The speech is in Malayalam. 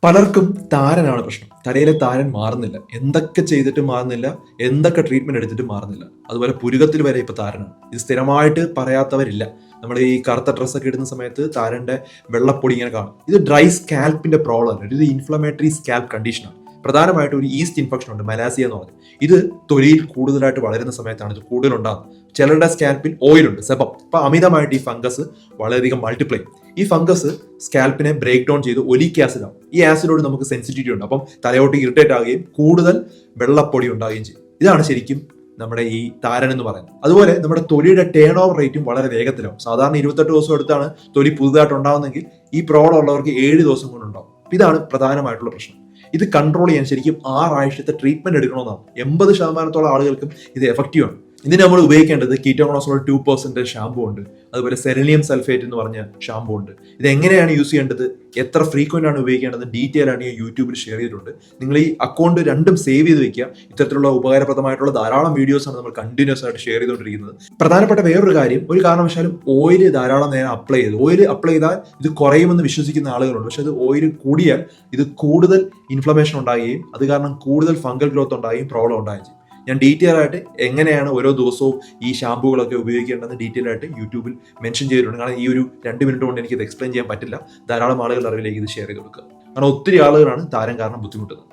പലർക്കും താരനാണ് പ്രശ്നം. തലയിലെ താരൻ മാറുന്നില്ല. എന്തൊക്കെ ചെയ്തിട്ടും മാറുന്നില്ല, എന്തൊക്കെ ട്രീറ്റ്മെന്റ് എടുത്തിട്ടും മാറുന്നില്ല. അതുപോലെ പുരുകത്തിൽ വരെ ഇപ്പൊ താരനാണ്. ഇത് സ്ഥിരമായിട്ട് പറയാത്തവരില്ല. നമ്മൾ ഈ കറുത്ത ഡ്രസ്സൊക്കെ ഇടുന്ന സമയത്ത് താരന്റെ വെള്ളപ്പൊടി ഇങ്ങനെ കാണും. ഇത് ഡ്രൈ സ്കാൽപ്പിന്റെ പ്രോബ്ലം അല്ല, ഇത് ഇൻഫ്ലമേറ്ററി സ്കാൽപ്പ് കണ്ടീഷനാണ്. പ്രധാനമായിട്ട് ഒരു ഈസ്റ്റ് ഇൻഫെക്ഷൻ ഉണ്ട്, മലാസിയ എന്ന് പറഞ്ഞത്. ഇത് തൊലിയിൽ കൂടുതലായിട്ട് വളരുന്ന സമയത്താണ് ഇത് കൂടുതൽ ഉണ്ടാകുന്നത്. ചിലരുടെ സ്കാൽപ്പിൽ ഓയിൽ ഉണ്ട്, സെബം. അപ്പൊ അമിതമായിട്ട് ഈ ഫംഗസ് വളരെയധികം മൾട്ടിപ്ലൈ. ഈ ഫംഗസ് സ്കാൽപ്പിനെ ബ്രേക്ക് ഡൗൺ ചെയ്ത് ഒലിക് ആസിഡ് ആവും. ഈ ആസിഡോട് നമുക്ക് സെൻസിറ്റിവിറ്റി ഉണ്ട്. അപ്പം തലയോട്ട് ഇറിറ്റേറ്റ് ആവുകയും കൂടുതൽ വെള്ളപ്പൊടി ഉണ്ടാവുകയും ചെയ്യും. ഇതാണ് ശരിക്കും നമ്മുടെ ഈ താരൻ എന്ന് പറയുന്നത്. അതുപോലെ നമ്മുടെ തൊലിയുടെ ടേൺ ഓവർ റേറ്റും വളരെ വേഗത്തിലാവും. സാധാരണ 28 ദിവസം എടുത്താണ് തൊലി പുതുതായിട്ട് ഉണ്ടാവുന്നെങ്കിൽ ഈ പ്രോബ്ലം ഉള്ളവർക്ക് 7 ദിവസം കൊണ്ടുണ്ടാവും. ഇതാണ് പ്രധാനമായിട്ടുള്ള പ്രശ്നം. ഇത് കൺട്രോൾ ചെയ്യാൻ ശരിക്കും 6 ആഴ്ചത്തെ ട്രീറ്റ്മെന്റ് എടുക്കണമെന്നാണ്. 80% ആളുകൾക്കും ഇത് എഫക്റ്റീവ് ആണ്. ഇതിന് നമ്മൾ ഉപയോഗിക്കേണ്ടത് കീറ്റോകോണസോൾ 2% ഷാമ്പു ഉണ്ട്. അതുപോലെ സെലനിയം സൾഫേറ്റ് എന്ന് പറഞ്ഞ ഷാമ്പു ഉണ്ട്. ഇത് എങ്ങനെയാണ് യൂസ് ചെയ്യേണ്ടത്, എത്ര ഫ്രീക്വന്റ് ആണ് ഉപയോഗിക്കേണ്ടത്, ഡീറ്റെയിൽ ആണ് ഞാൻ യൂട്യൂബിൽ ഷെയർ ചെയ്തിട്ടുണ്ട്. നിങ്ങൾ ഈ അക്കൗണ്ട് രണ്ടും സേവ് ചെയ്ത് വെക്കുക. ഇത്തരത്തിലുള്ള ഉപകാരപ്രദമായിട്ടുള്ള ധാരാളം വീഡിയോസ് ആണ് നമ്മൾ കണ്ടിന്യൂസ് ആയിട്ട് ഷെയർ ചെയ്തുകൊണ്ടിരിക്കുന്നത്. പ്രധാനപ്പെട്ട വേറൊരു കാര്യം, ഒരു കാരണവശാലും ഓയിൽ ധാരാളം നേരം അപ്ലൈ ചെയ്ത് ഓയിൽ അപ്ലൈ ചെയ്താൽ ഇത് കുറയുമെന്ന് വിശ്വസിക്കുന്ന ആളുകളുണ്ട്. പക്ഷെ അത് ഓയിൽ കൂടിയാൽ ഇത് കൂടുതൽ ഇൻഫ്ലമേഷൻ ഉണ്ടാകുകയും അത് കാരണം കൂടുതൽ ഫംഗൽ ഗ്രോത്ത് ഉണ്ടാകുകയും പ്രോബ്ലം ഉണ്ടാകുകയും ചെയ്യും. ഞാൻ ഡീറ്റെയിൽ ആയിട്ട് എങ്ങനെയാണ് ഓരോ ദിവസവും ഈ ഷാമ്പുകളൊക്കെ ഉപയോഗിക്കേണ്ടതെന്ന് ഡീറ്റെയിൽ ആയിട്ട് യൂട്യൂബിൽ മെൻഷൻ ചെയ്തിട്ടുണ്ട്. കാരണം ഈ ഒരു 2 മിനിറ്റ് കൊണ്ട് എനിക്കിത് എക്സ്പ്ലെയിൻ ചെയ്യാൻ പറ്റില്ല. ധാരാളം ആളുകളുടെ അറിവിലേക്ക് ഇത് ഷെയർ ചെയ്ത് കൊടുക്കുക. കാരണം ഒത്തിരി ആളുകളാണ് താരം കാരണം ബുദ്ധിമുട്ടുന്നത്.